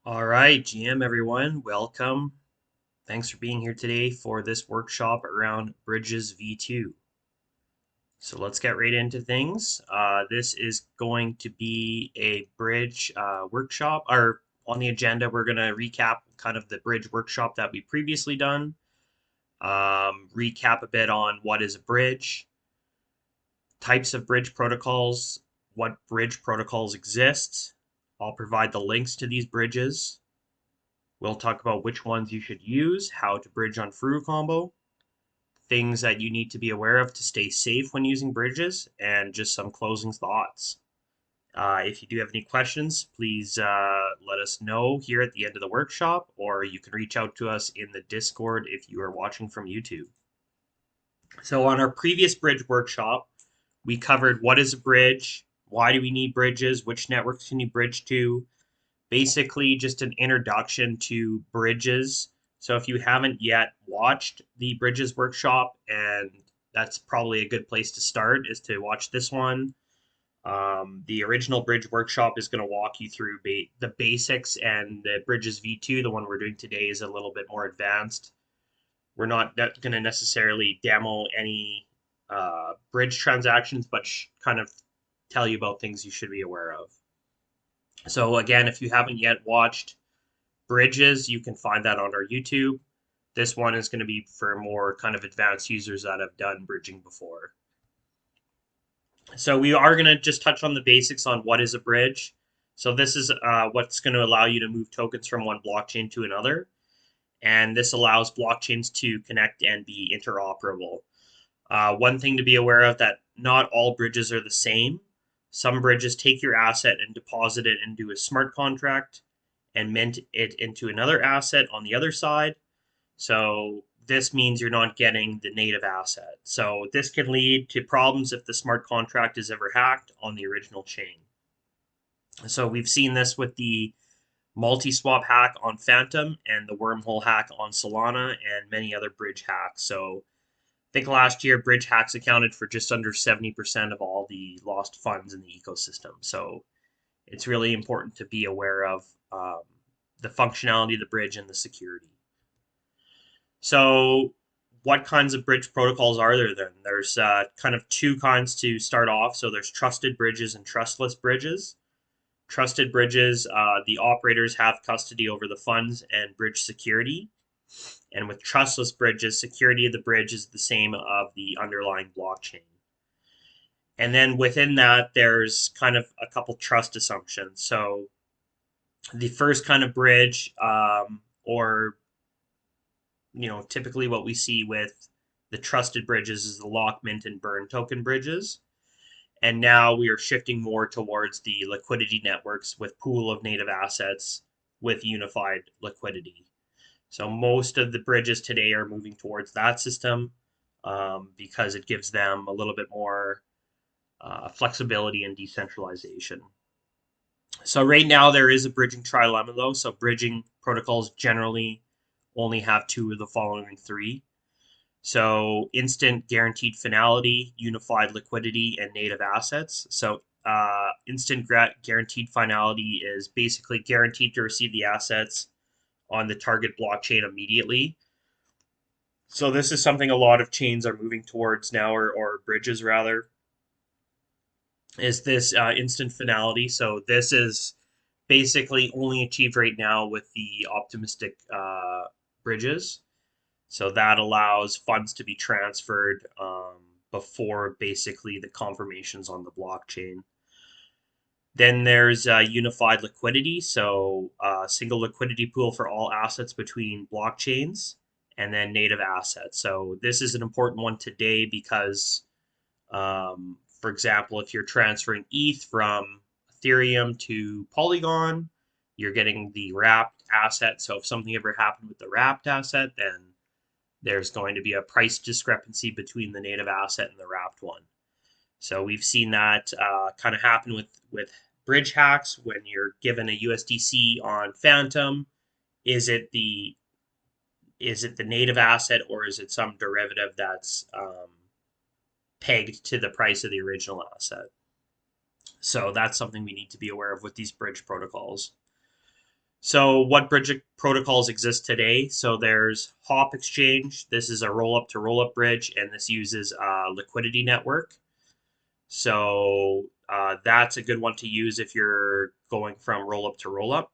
All right, GM everyone, welcome. Thanks for being here today for this workshop around Bridges V2. So let's get right into things. This is going to be a bridge workshop, or on the agenda, we're going to recap kind of the bridge workshop that we previously done, recap a bit on what is a bridge, types of bridge protocols, what bridge protocols exist. I'll provide the links to these bridges. We'll talk about which ones you should use, how to bridge on Furucombo, things that you need to be aware of to stay safe when using bridges, and just some closing thoughts. If you do have any questions, please let us know here at the end of the workshop, or you can reach out to us in the Discord if you are watching from YouTube. So, on our previous bridge workshop, we covered what is a bridge, why do we need bridges, which networks can you bridge to, basically just an introduction to bridges. So if you haven't yet watched the bridges workshop, and that's probably a good place to start, is to watch this one. The original bridge workshop is going to walk you through the basics, and the bridges V2, the one we're doing today, is a little bit more advanced. We're not going to necessarily demo any bridge transactions, but kind of tell you about things you should be aware of. So again, if you haven't yet watched Bridges, you can find that on our YouTube. This one is going to be for more kind of advanced users that have done bridging before. So we are going to just touch on the basics on what is a bridge. So this is what's going to allow you to move tokens from one blockchain to another. And this allows blockchains to connect and be interoperable. One thing to be aware of, that not all bridges are the same. Some bridges take your asset and deposit it into a smart contract and mint it into another asset on the other side. So this means you're not getting the native asset. So this can lead to problems if the smart contract is ever hacked on the original chain. So we've seen this with the multi-swap hack on Phantom and the wormhole hack on Solana and many other bridge hacks. So I think last year bridge hacks accounted for just under 70% of all the lost funds in the ecosystem. So it's really important to be aware of the functionality of the bridge and the security. So what kinds of bridge protocols are there then? There's kind of two kinds to start off. So there's trusted bridges and trustless bridges. Trusted bridges, the operators have custody over the funds and bridge security. And with trustless bridges, security of the bridge is the same of the underlying blockchain. And then within that, there's kind of a couple trust assumptions. So the first kind of bridge, or typically what we see with the trusted bridges, is the lock, mint, and burn token bridges. And now we are shifting more towards the liquidity networks with pool of native assets with unified liquidity. So most of the bridges today are moving towards that system, because it gives them a little bit more flexibility and decentralization. So right now there is a bridging trilemma though. So bridging protocols generally only have two of the following three. So instant guaranteed finality, unified liquidity, and native assets. So instant guaranteed finality is basically guaranteed to receive the assets on the target blockchain immediately. So this is something a lot of chains are moving towards now, or bridges rather, is this instant finality. So this is basically only achieved right now with the optimistic bridges. So that allows funds to be transferred before basically the confirmations on the blockchain. Then there's unified liquidity, so single liquidity pool for all assets between blockchains, and then native assets. So this is an important one today because, for example, if you're transferring ETH from Ethereum to Polygon, you're getting the wrapped asset. So if something ever happened with the wrapped asset, then there's going to be a price discrepancy between the native asset and the wrapped one. So we've seen that kind of happen with bridge hacks when you're given a USDC on Phantom. Is it the native asset, or is it some derivative that's pegged to the price of the original asset? So that's something we need to be aware of with these bridge protocols. So what bridge protocols exist today? So there's Hop Exchange. This is a roll-up to roll-up bridge, and this uses a liquidity network. So that's a good one to use if you're going from roll-up to roll-up.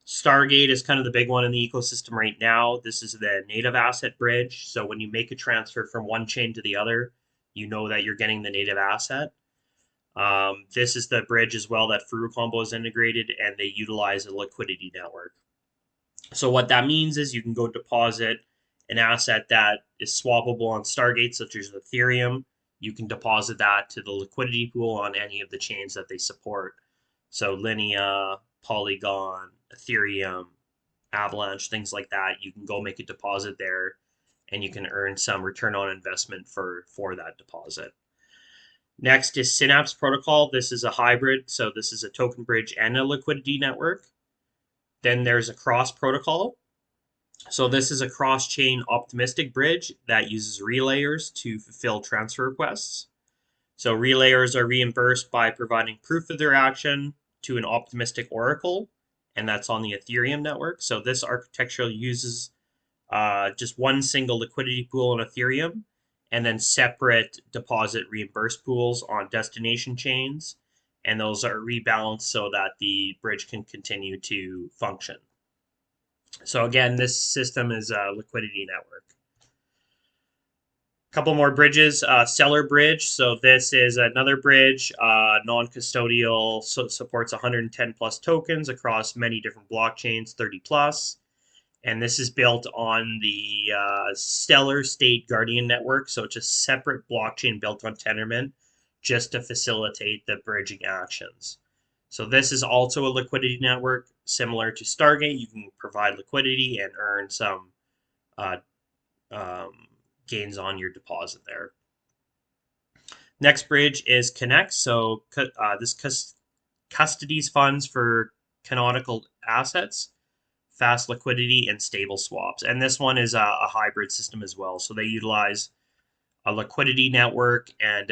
Stargate is kind of the big one in the ecosystem right now. This is the native asset bridge. So when you make a transfer from one chain to the other, you know that you're getting the native asset. This is the bridge as well that Furucombo is integrated, and they utilize a liquidity network. So what that means is you can go deposit an asset that is swappable on Stargate, such as Ethereum. You can deposit that to the liquidity pool on any of the chains that they support. So Linea, Polygon, Ethereum, Avalanche, things like that. You can go make a deposit there, and you can earn some return on investment for that deposit. Next is Synapse Protocol. This is a hybrid, so this is a token bridge and a liquidity network. Then there's a Cross Protocol. So this is a cross-chain optimistic bridge that uses relayers to fulfill transfer requests. So relayers are reimbursed by providing proof of their action to an optimistic oracle, and that's on the Ethereum network. So this architecture uses just one single liquidity pool on Ethereum, and then separate deposit reimburse pools on destination chains, and those are rebalanced so that the bridge can continue to function. So again, this system is a liquidity network. A couple more bridges. Seller Bridge. So this is another bridge, non-custodial, so supports 110 plus tokens across many different blockchains, 30 plus. And this is built on the Stellar State Guardian network. So it's a separate blockchain built on Tendermint just to facilitate the bridging actions. So this is also a liquidity network similar to Stargate. You can provide liquidity and earn some uh, um, gains on your deposit there. Next bridge is Connect. So this custodies funds for canonical assets, fast liquidity, and stable swaps. And this one is a hybrid system as well. So they utilize a liquidity network and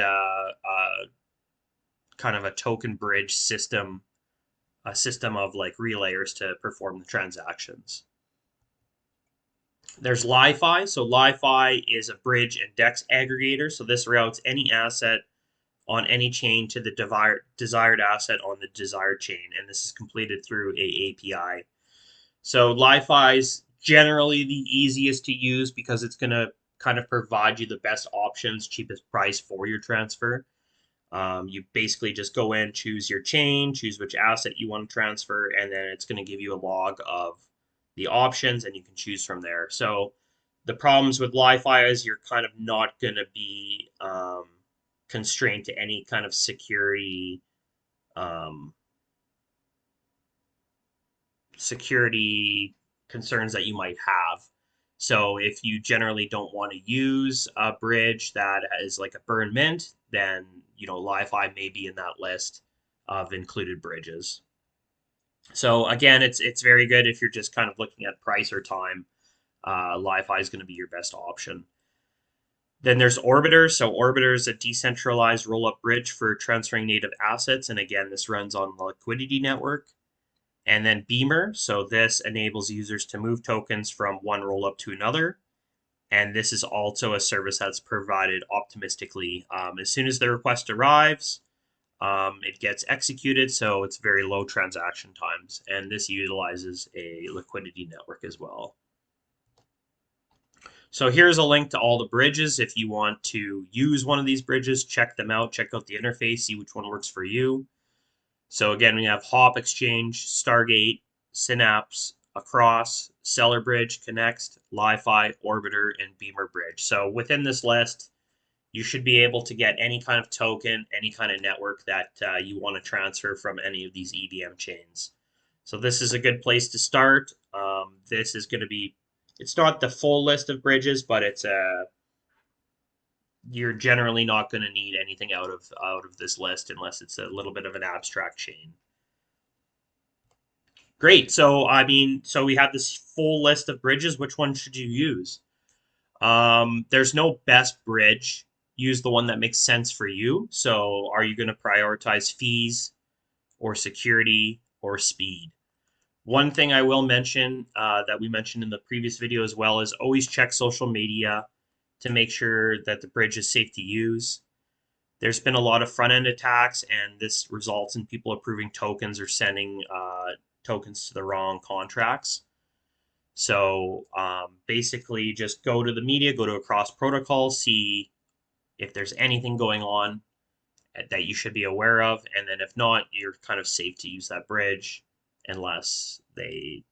kind of a token bridge system, a system of like relayers to perform the transactions. There's LiFi. So LiFi is a bridge and DEX aggregator. So this routes any asset on any chain to the desired asset on the desired chain. And this is completed through a API. So LiFi is generally the easiest to use because it's going to kind of provide you the best options, cheapest price for your transfer. You basically just go in, choose your chain, choose which asset you want to transfer, and then it's going to give you a log of the options, and you can choose from there. So the problems with LiFi is you're kind of not going to be constrained to any kind of um, security concerns that you might have. So if you generally don't want to use a bridge that is like a burn mint, then LiFi may be in that list of included bridges. So again, it's very good if you're just kind of looking at price or time. LiFi is going to be your best option. Then there's Orbiter. So Orbiter is a decentralized roll-up bridge for transferring native assets, and again, this runs on the Liquidity network. And then Beamer. So this enables users to move tokens from one rollup to another. And this is also a service that's provided optimistically. As soon as the request arrives, it gets executed. So it's very low transaction times. And this utilizes a liquidity network as well. So here's a link to all the bridges. If you want to use one of these bridges, check them out. Check out the interface, see which one works for you. So again, we have Hop Exchange, Stargate, Synapse, Across, Seller Bridge, Connect, LiFi, Orbiter, and Beamer Bridge. So within this list, you should be able to get any kind of token, any kind of network that you want to transfer from any of these EVM chains. So this is a good place to start. This is going to be, it's not the full list of bridges, but it's a you're generally not going to need anything out of this list unless it's a little bit of an abstract chain. Great. So I mean, so we have this full list of bridges. Which one should you use? There's no best bridge. Use the one that makes sense for you. So are you going to prioritize fees or security or speed? One thing I will mention that we mentioned in the previous video as well is always check social media to make sure that the bridge is safe to use. There's been a lot of front end attacks, and this results in people approving tokens or sending tokens to the wrong contracts. So basically, just go to the media, go to a cross protocol, see if there's anything going on that you should be aware of, and then if not, you're kind of safe to use that bridge unless they,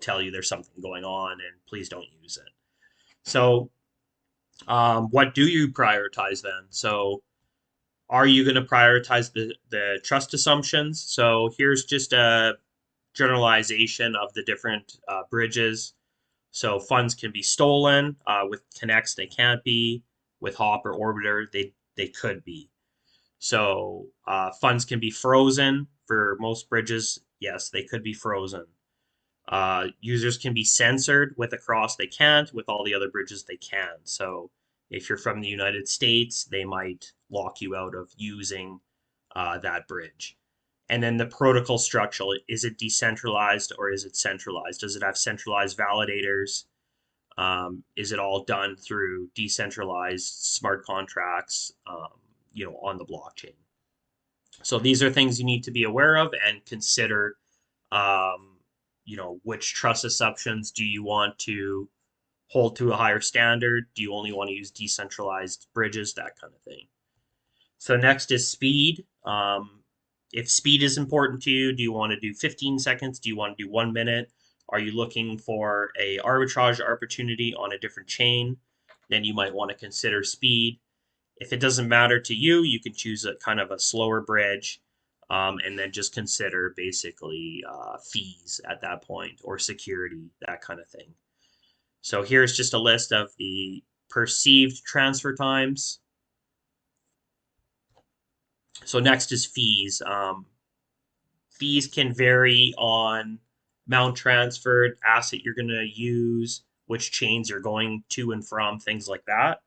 tell you there's something going on, and please don't use it. So, what do you prioritize then? So, are you going to prioritize the trust assumptions? So, here's just a generalization of the different bridges. So, funds can be stolen. With Connects, they can't be. With Hop or Orbiter, they could be. So funds can be frozen for most bridges. Yes, they could be frozen. Users can be censored. With Across, they can't. With all the other bridges, they can. So if you're from the United States, they might lock you out of using that bridge. And then the protocol structure, is it decentralized or is it centralized? Does it have centralized validators? Is it all done through decentralized smart contracts, on the blockchain? So these are things you need to be aware of and consider. Um, which trust assumptions do you want to hold to a higher standard? Do you only want to use decentralized bridges? That kind of thing. So next is speed. If speed is important to you, do you want to do 15 seconds? Do you want to do 1 minute? Are you looking for a arbitrage opportunity on a different chain? Then you might want to consider speed. If it doesn't matter to you, you can choose a kind of a slower bridge, and then just consider basically fees at that point or security, that kind of thing. So here's just a list of the perceived transfer times. So next is fees. Fees can vary on amount transferred, asset you're going to use, which chains you're going to and from, things like that.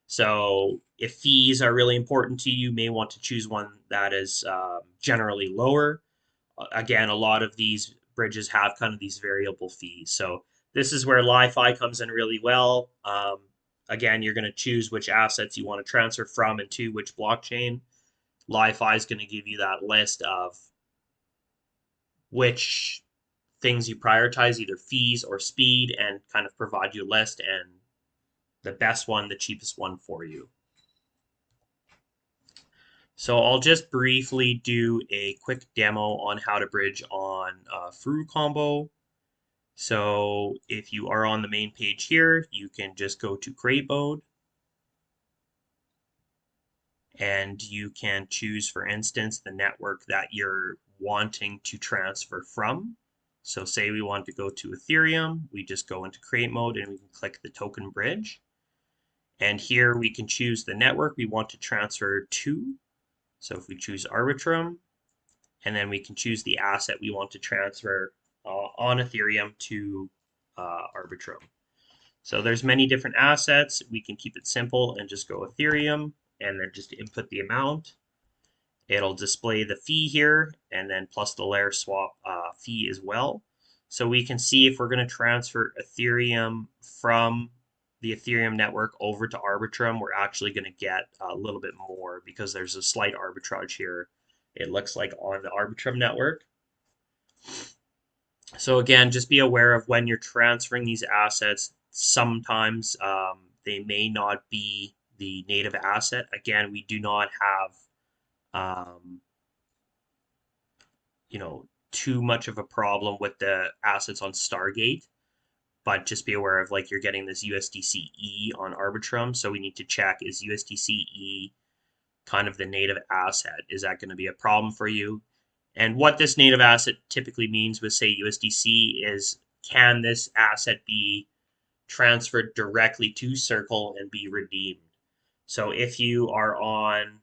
So if fees are really important to you, you may want to choose one that is generally lower. Again, a lot of these bridges have kind of these variable fees. So this is where LiFi comes in really well. Again, you're going to choose which assets you want to transfer from and to which blockchain. LiFi is going to give you that list of which things you prioritize, either fees or speed, and kind of provide you a list and the best one, the cheapest one for you. So I'll just briefly do a quick demo on how to bridge on Furucombo. So if you are on the main page here, you can just go to create mode and you can choose, for instance, the network that you're wanting to transfer from. So say we want to go to Ethereum, we just go into create mode and we can click the token bridge. And here we can choose the network we want to transfer to. So if we choose Arbitrum, and then we can choose the asset we want to transfer on Ethereum to Arbitrum. So there's many different assets. We can keep it simple and just go Ethereum and then just input the amount. It'll display the fee here and then plus the layer swap fee as well. So we can see if we're going to transfer Ethereum from the Ethereum network over to Arbitrum, we're actually going to get a little bit more because there's a slight arbitrage here. It looks like on the Arbitrum network. So again, just be aware of when you're transferring these assets. Sometimes they may not be the native asset. Again, we do not have um, too much of a problem with the assets on Stargate, but just be aware of like you're getting this USDCE on Arbitrum, so we need to check, is USDCE kind of the native asset? Is that going to be a problem for you? And what this native asset typically means with, say, USDC is, can this asset be transferred directly to Circle and be redeemed? So if you are on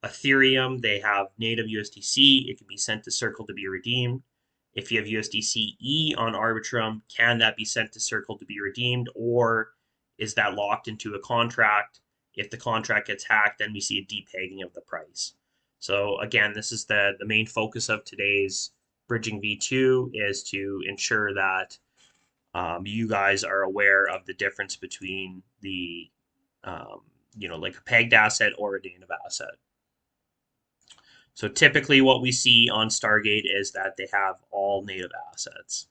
Ethereum, they have native USDC. It can be sent to Circle to be redeemed. If you have USDCE on Arbitrum, can that be sent to Circle to be redeemed, or is that locked into a contract? If the contract gets hacked, then we see a depegging of the price. So again, this is the main focus of today's bridging V2 is to ensure that you guys are aware of the difference between the, like a pegged asset or a native asset. So typically what we see on Stargate is that they have all native assets.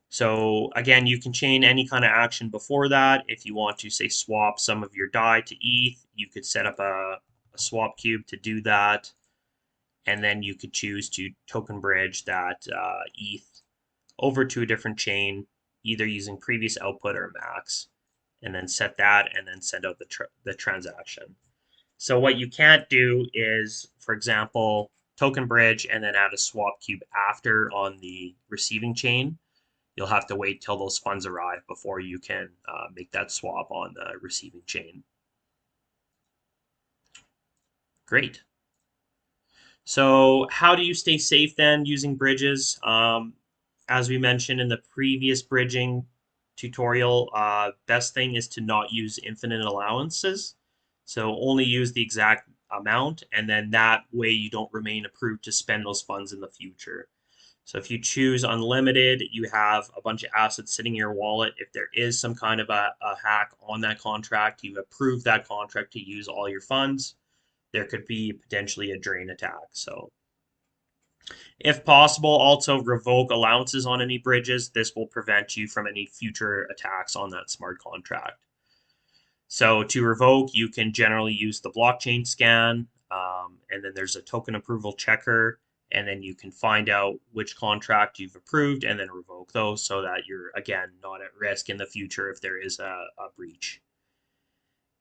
So again, you can chain any kind of action before that. If you want to, say, swap some of your DAI to ETH, you could set up a swap cube to do that. And then you could choose to token bridge that ETH over to a different chain, either using previous output or max, and then set that and then send out the transaction. So what you can't do is, for example, token bridge and then add a swap cube after on the receiving chain. You'll have to wait till those funds arrive before you can make that swap on the receiving chain. Great. So how do you stay safe then using bridges? As we mentioned in the previous bridging tutorial, best thing is to not use infinite allowances. So only use the exact amount, and then that way you don't remain approved to spend those funds in the future. So if you choose unlimited, you have a bunch of assets sitting in your wallet. If there is some kind of a hack on that contract, you approve that contract to use all your funds. There could be potentially a drain attack. So if possible, also revoke allowances on any bridges. This will prevent you from any future attacks on that smart contract. So to revoke, you can generally use the blockchain scan, and then there's a token approval checker, and then you can find out which contract you've approved and then revoke those so that you're, again, not at risk in the future if there is a breach.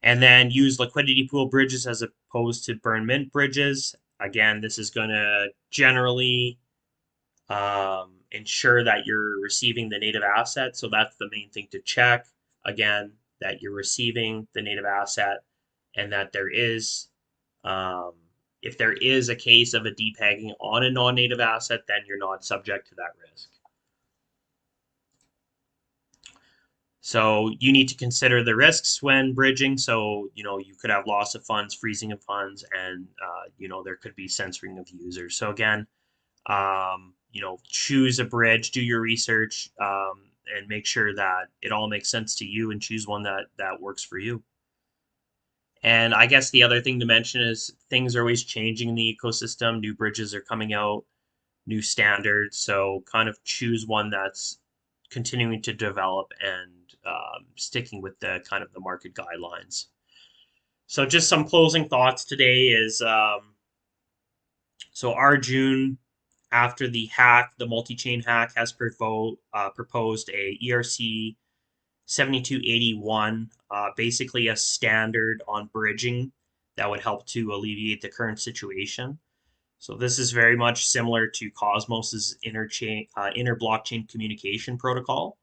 And then use liquidity pool bridges as opposed to burn mint bridges. Again, this is going to generally ensure that you're receiving the native asset. So that's the main thing to check. Again, that you're receiving the native asset and that there is, if there is a case of a depegging on a non-native asset, then you're not subject to that risk. So you need to consider the risks when bridging. So, you could have loss of funds, freezing of funds, and, there could be censoring of users. So again, choose a bridge, do your research, and make sure that it all makes sense to you and choose one that works for you. And I guess the other thing to mention is things are always changing in the ecosystem. New bridges are coming out, new standards. So kind of choose one that's continuing to develop and sticking with the kind of the market guidelines. So just some closing thoughts today is so Arjun, after the hack, the multi-chain hack, has proposed a ERC 7281, basically a standard on bridging that would help to alleviate the current situation. So this is very much similar to Cosmos's inter-blockchain communication protocol.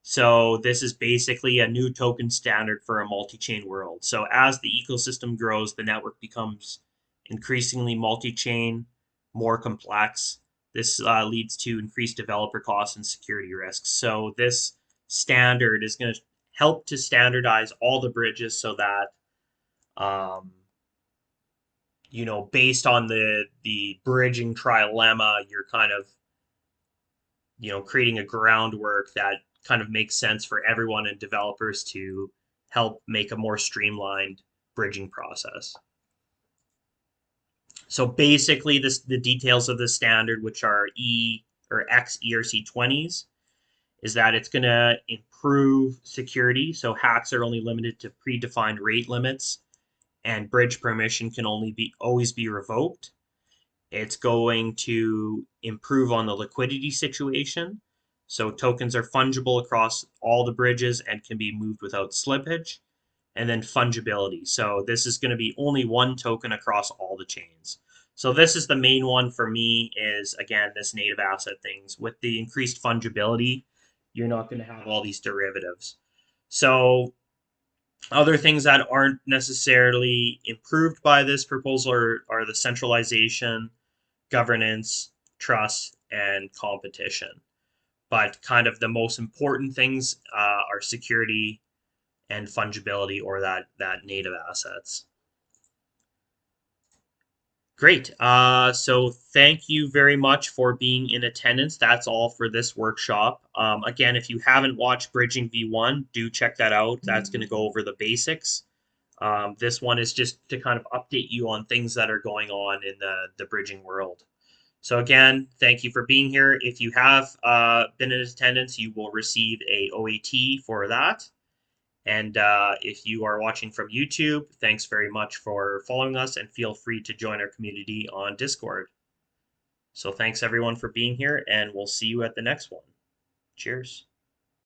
So this is basically a new token standard for a multi-chain world. So as the ecosystem grows, the network becomes increasingly multi-chain, more complex. This leads to increased developer costs and security risks. So this standard is going to help to standardize all the bridges so that, based on the bridging trilemma, you're kind of, creating a groundwork that kind of makes sense for everyone and developers to help make a more streamlined bridging process. So basically, the details of the standard, which are X ERC20s, is that it's going to improve security. So hacks are only limited to predefined rate limits, and bridge permission can always be revoked. It's going to improve on the liquidity situation. So tokens are fungible across all the bridges and can be moved without slippage. And then fungibility. So this is going to be only one token across all the chains. So this is the main one for me is, again, this native asset things. With the increased fungibility, you're not going to have all these derivatives. So other things that aren't necessarily improved by this proposal are the centralization, governance, trust, and competition. But kind of the most important things are security and fungibility, or that native assets. Great. So thank you very much for being in attendance. That's all for this workshop. Again, if you haven't watched Bridging V1, do check that out. That's going to go over the basics. This one is just to kind of update you on things that are going on in the bridging world. So again, thank you for being here. If you have been in attendance, you will receive a OAT for that. And if you are watching from YouTube, thanks very much for following us and feel free to join our community on Discord. So thanks everyone for being here, and we'll see you at the next one. Cheers.